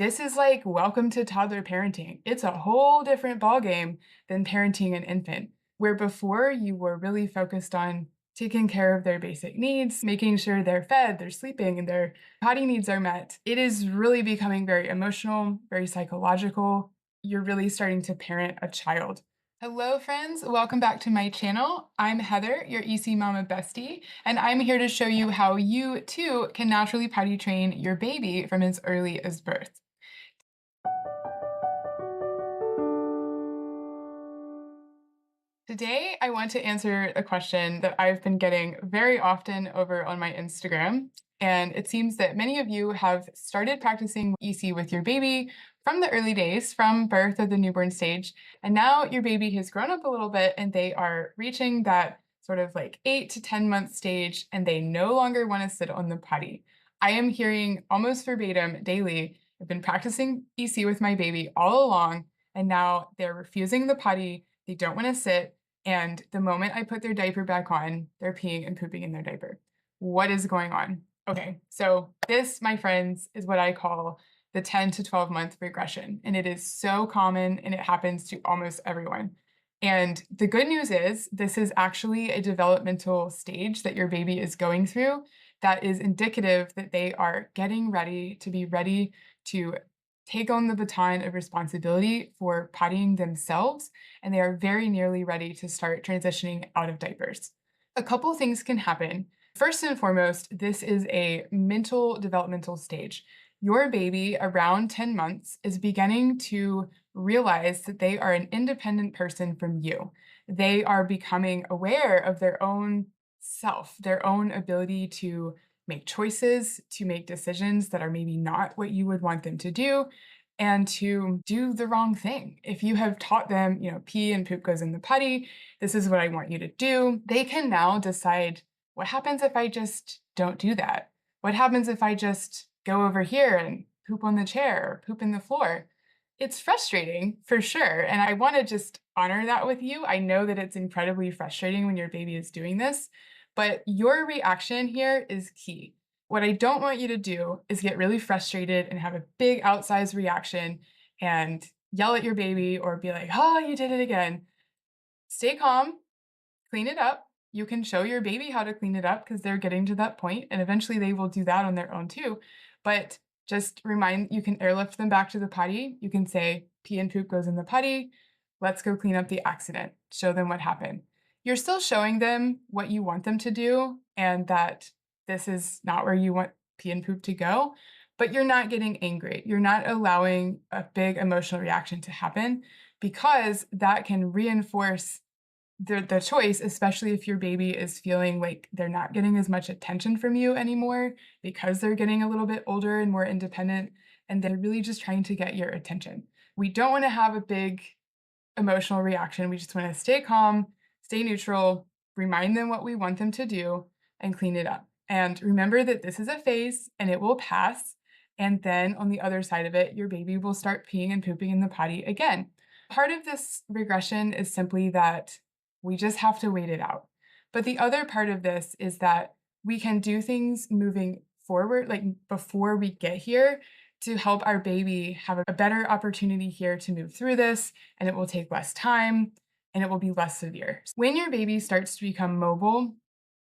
This is like welcome to toddler parenting. It's a whole different ballgame than parenting an infant, where before you were really focused on taking care of their basic needs, making sure they're fed, they're sleeping, and their potty needs are met. It is really becoming very emotional, very psychological. You're really starting to parent a child. Hello, friends. Welcome back to my channel. I'm Heather, your EC Mama bestie, and I'm here to show you how you too can naturally potty train your baby from as early as birth. Today, I want to answer a question that I've been getting very often over on my Instagram. And it seems that many of you have started practicing EC with your baby from the early days, from birth or the newborn stage. And now your baby has grown up a little bit and they are reaching that sort of like 8 to 10 month stage and they no longer want to sit on the potty. I am hearing almost verbatim daily, I've been practicing EC with my baby all along, and now they're refusing the potty. They don't want to sit. And the moment I put their diaper back on, they're peeing and pooping in their diaper. What is going on? Okay, so this, my friends, is what I call the 10 to 12 month regression. And it is so common and it happens to almost everyone. And the good news is this is actually a developmental stage that your baby is going through that is indicative that they are getting ready to be ready to take on the baton of responsibility for pottying themselves, and they are very nearly ready to start transitioning out of diapers. A couple things can happen. First and foremost, this is a mental developmental stage. Your baby around 10 months is beginning to realize that they are an independent person from you. They are becoming aware of their own self, their own ability to make choices, to make decisions that are maybe not what you would want them to do, and to do the wrong thing. If you have taught them, pee and poop goes in the potty, this is what I want you to do, they can now decide, what happens if I just don't do that? What happens if I just go over here and poop on the chair or poop in the floor? It's frustrating for sure. And I want to just honor that with you. I know that it's incredibly frustrating when your baby is doing this, but your reaction here is key. What I don't want you to do is get really frustrated and have a big outsized reaction and yell at your baby or be like, oh, you did it again. Stay calm, clean it up. You can show your baby how to clean it up because they're getting to that point, and eventually they will do that on their own too. But just remind, you can airlift them back to the potty. You can say, pee and poop goes in the potty. Let's go clean up the accident. Show them what happened. You're still showing them what you want them to do and that this is not where you want pee and poop to go, but you're not getting angry. You're not allowing a big emotional reaction to happen because that can reinforce the choice, especially if your baby is feeling like they're not getting as much attention from you anymore because they're getting a little bit older and more independent, and they're really just trying to get your attention. We don't want to have a big emotional reaction. We just want to stay calm, stay neutral, remind them what we want them to do, and clean it up. And remember that this is a phase and it will pass. And then on the other side of it, your baby will start peeing and pooping in the potty again. Part of this regression is simply that we just have to wait it out. But the other part of this is that we can do things moving forward, like before we get here, to help our baby have a better opportunity here to move through this, and it will take less time and it will be less severe. When your baby starts to become mobile,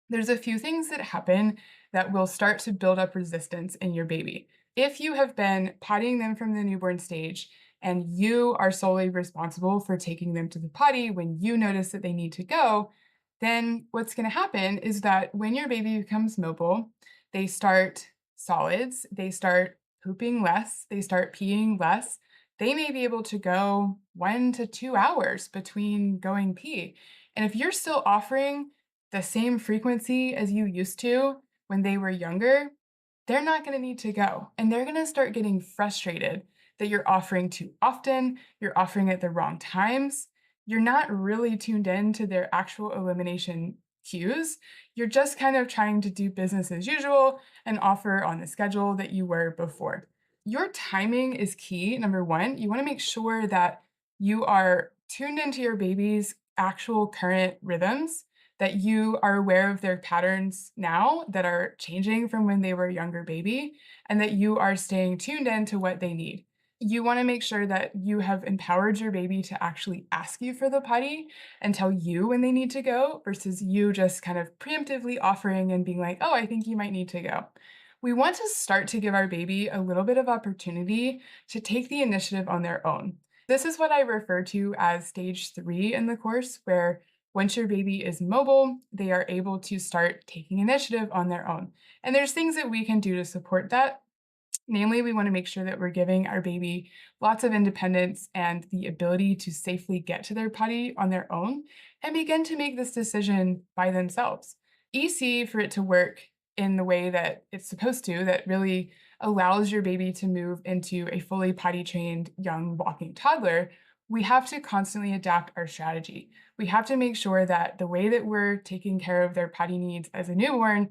there's a few things that happen that will start to build up resistance in your baby. If you have been pottying them from the newborn stage and you are solely responsible for taking them to the potty when you notice that they need to go, then what's going to happen is that when your baby becomes mobile, they start solids, they start pooping less, they start peeing less. They may be able to go 1 to 2 hours between going pee. And if you're still offering the same frequency as you used to when they were younger, they're not going to need to go. And they're going to start getting frustrated that you're offering too often, you're offering at the wrong times, you're not really tuned in to their actual elimination cues. You're just kind of trying to do business as usual and offer on the schedule that you were before. Your timing is key. Number one, you want to make sure that you are tuned into your baby's actual current rhythms that you are aware of their patterns now that are changing from when they were a younger baby, and that you are staying tuned in to what they need. You want to make sure that you have empowered your baby to actually ask you for the potty and tell you when they need to go versus you just kind of preemptively offering and being like, oh, I think you might need to go. We want to start to give our baby a little bit of opportunity to take the initiative on their own. This is what I refer to as stage 3 in the course, where once your baby is mobile, they are able to start taking initiative on their own. And there's things that we can do to support that. Namely, we want to make sure that we're giving our baby lots of independence and the ability to safely get to their potty on their own and begin to make this decision by themselves. EC, for it to work in the way that it's supposed to, that really allows your baby to move into a fully potty trained young walking toddler, we have to constantly adapt our strategy. We have to make sure that the way that we're taking care of their potty needs as a newborn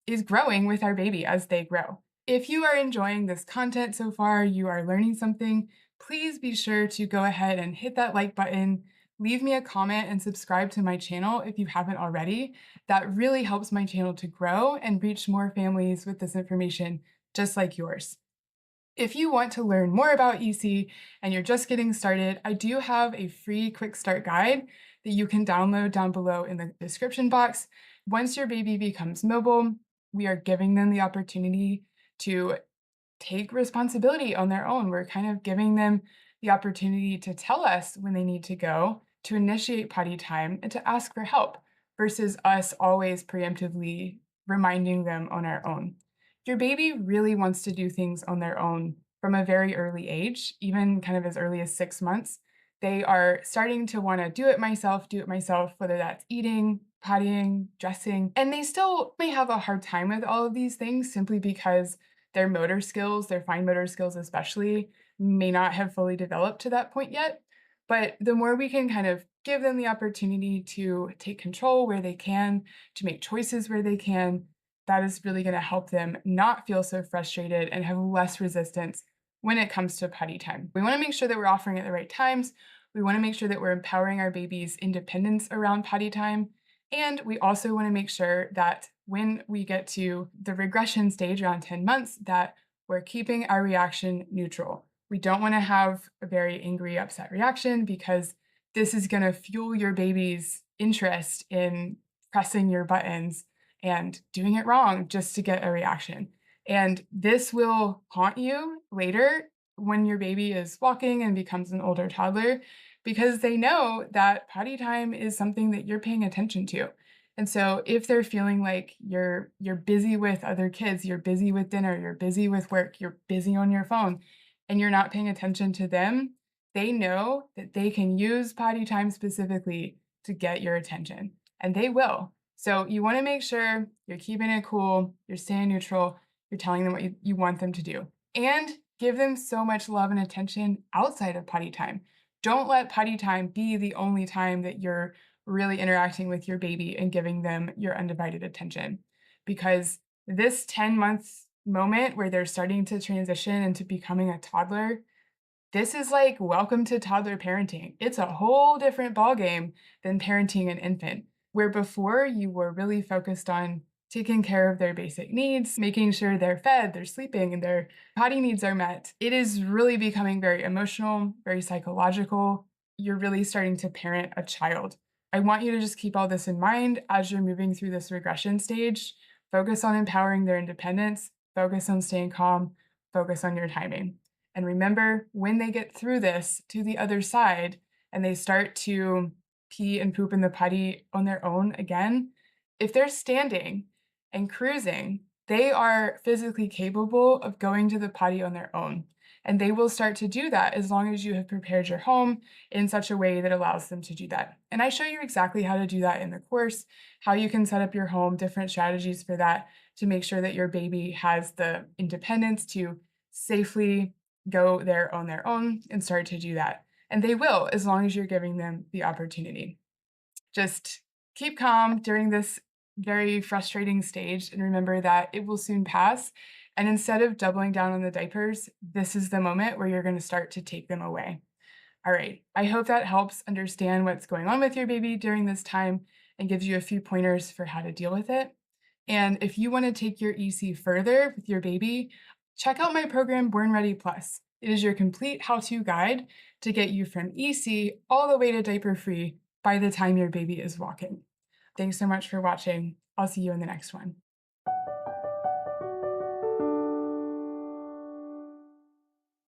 is growing with our baby as they grow. If you are enjoying this content so far, you are learning something, please be sure to go ahead and hit that like button, leave me a comment, and subscribe to my channel if you haven't already. That really helps my channel to grow and reach more families with this information just like yours. If you want to learn more about EC and you're just getting started, I do have a free quick start guide that you can download down below in the description box. Once your baby becomes mobile, we are giving them the opportunity to take responsibility on their own. We're kind of giving them the opportunity to tell us when they need to go, to initiate potty time, and to ask for help versus us always preemptively reminding them on our own. Your baby really wants to do things on their own from a very early age, even kind of as early as 6 months. They are starting to want to do it myself, whether that's eating, pottying, dressing, and they still may have a hard time with all of these things simply because their motor skills, their fine motor skills especially, may not have fully developed to that point yet. But the more we can kind of give them the opportunity to take control where they can, to make choices where they can, that is really going to help them not feel so frustrated and have less resistance when it comes to potty time. We want to make sure that we're offering at the right times. We want to make sure that we're empowering our baby's independence around potty time. And we also want to make sure that when we get to the regression stage around 10 months, that we're keeping our reaction neutral. We don't want to have a very angry, upset reaction because this is going to fuel your baby's interest in pressing your buttons and doing it wrong just to get a reaction. And this will haunt you later when your baby is walking and becomes an older toddler because they know that potty time is something that you're paying attention to. And so if they're feeling like you're busy with other kids, you're busy with dinner, you're busy with work, you're busy on your phone, and you're not paying attention to them, they know that they can use potty time specifically to get your attention, and they will. So you want to make sure you're keeping it cool, you're staying neutral, you're telling them what you want them to do, and give them so much love and attention outside of potty time. Don't let potty time be the only time that you're really interacting with your baby and giving them your undivided attention. Because this 10 months moment where they're starting to transition into becoming a toddler, this is like welcome to toddler parenting. It's a whole different ballgame than parenting an infant, where before you were really focused on taking care of their basic needs, making sure they're fed, they're sleeping, and their potty needs are met. It is really becoming very emotional, very psychological. You're really starting to parent a child. I want you to just keep all this in mind as you're moving through this regression stage. Focus on empowering their independence, focus on staying calm, focus on your timing. And remember, when they get through this to the other side and they start to pee and poop in the potty on their own again, if they're standing and cruising, they are physically capable of going to the potty on their own. And they will start to do that as long as you have prepared your home in such a way that allows them to do that. And I show you exactly how to do that in the course, how you can set up your home, different strategies for that to make sure that your baby has the independence to safely go there on their own and start to do that. And they will, as long as you're giving them the opportunity. Just keep calm during this very frustrating stage and remember that it will soon pass. And instead of doubling down on the diapers, this is the moment where you're going to start to take them away. All right, I hope that helps understand what's going on with your baby during this time and gives you a few pointers for how to deal with it. And if you want to take your EC further with your baby, check out my program, Born Ready Plus. It is your complete how-to guide to get you from EC all the way to diaper free by the time your baby is walking. Thanks so much for watching. I'll see you in the next one.